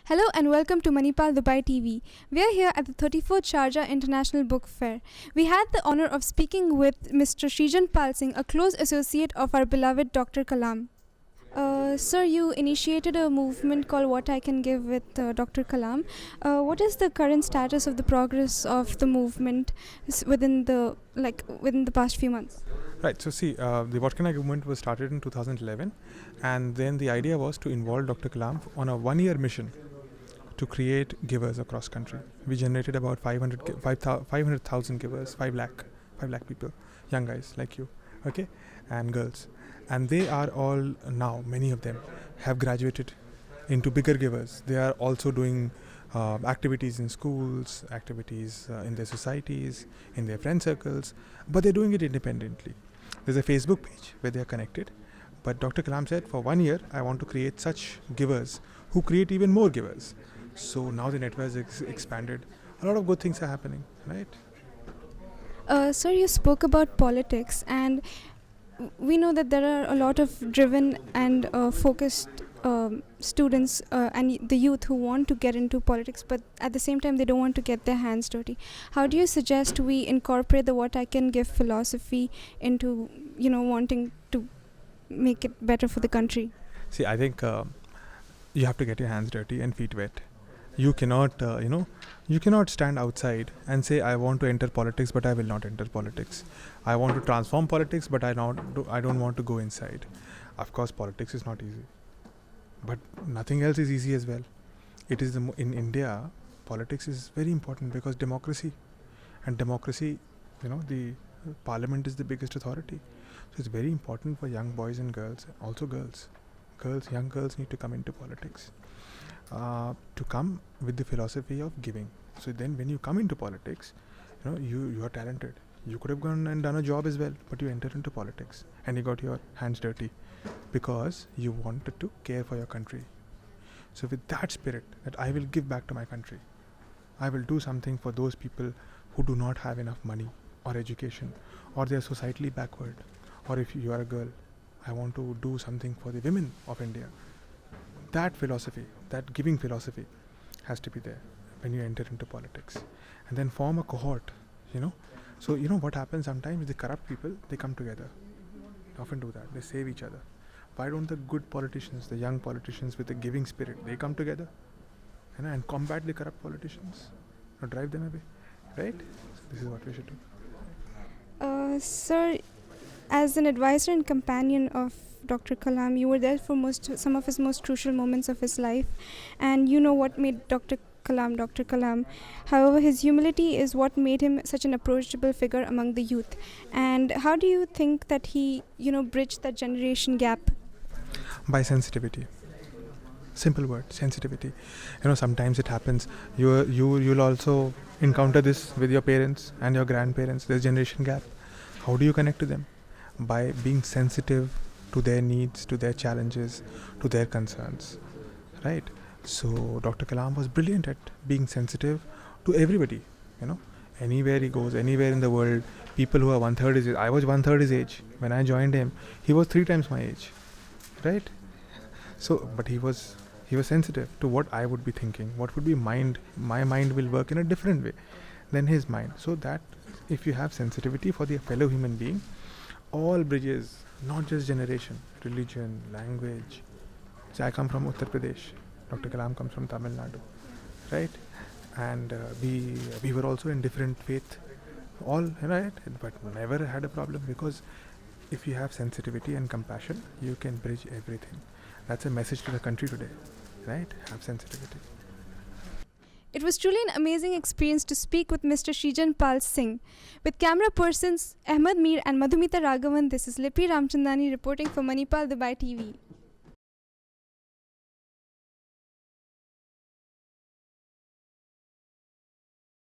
Hello and welcome to Manipal, Dubai TV. We are here at the 34th Sharjah International Book Fair. We had the honor of speaking with Mr. Srijan Pal Singh, a close associate of our beloved Dr. Kalam. Sir, you initiated a movement called What I Can Give with Dr. Kalam. What is the current status of the progress of the movement within the past few months? Right, so see, the What Can I movement was started in 2011, and then the idea was to involve Dr. Kalam on a one-year mission to create givers across country. We generated about 500,000 givers, 5 lakh people, young guys like you, okay, and girls. And they are all now, many of them have graduated into bigger givers. They are also doing activities in schools, activities in their societies, in their friend circles, but they're doing it independently. There's a Facebook page where they are connected, but Dr. Kalam said, for 1 year, I want to create such givers who create even more givers. So now the network is expanded. A lot of good things are happening, right? Sir, you spoke about politics, and we know that there are a lot of driven and focused students and the youth who want to get into politics, but at the same time they don't want to get their hands dirty. How do you suggest we incorporate the What I Can Give philosophy into, wanting to make it better for the country? See, I think you have to get your hands dirty and feet wet. You cannot, you cannot stand outside and say, I want to enter politics, but I will not enter politics. I want to transform politics, but I don't want to go inside. Of course, politics is not easy, but nothing else is easy as well. It is in India, politics is very important because democracy, the parliament is the biggest authority. So it's very important for young boys and girls, also girls. Young girls need to come into politics. To come with the philosophy of giving. So then when you come into politics, you are talented. You could have gone and done a job as well, but you entered into politics and you got your hands dirty because you wanted to care for your country. So with that spirit that I will give back to my country, I will do something for those people who do not have enough money or education, or they are societally backward, or if you are a girl, I want to do something for the women of India. That philosophy, that giving philosophy has to be there when you enter into politics, and then form a cohort, So what happens sometimes, the corrupt people, they come together. They often do that. They save each other. Why don't the good politicians, the young politicians with the giving spirit, they come together and combat the corrupt politicians, or drive them away, right? So this is what we should do. Sir, as an advisor and companion of Dr. Kalam, you were there for some of his most crucial moments of his life, and you know what made Dr. Kalam. However, his humility is what made him such an approachable figure among the youth. And how do you think that he, bridged that generation gap? By sensitivity. Simple word, sensitivity. Sometimes it happens. You'll also encounter this with your parents and your grandparents. There's generation gap. How do you connect to them? By being sensitive to their needs, to their challenges, to their concerns, right? So Dr. Kalam was brilliant at being sensitive to everybody, anywhere he goes, anywhere in the world, people who are 1/3 his age. I was 1/3 his age. When I joined him, he was 3 times my age, right? So, but he was sensitive to what I would be thinking, what would be my mind will work in a different way than his mind. So that if you have sensitivity for the fellow human being, all bridges, not just generation, religion, language. So I come from Uttar Pradesh. Dr. Kalam comes from Tamil Nadu, right? And we were also in different faith, all right, but never had a problem because if you have sensitivity and compassion, you can bridge everything. That's a message to the country today, right? Have sensitivity. It was truly an amazing experience to speak with Mr. Srijan Pal Singh. With camera persons Ahmed Mir and Madhumitha Raghavan, this is Lippy Ramchandani reporting for Manipal, Dubai TV.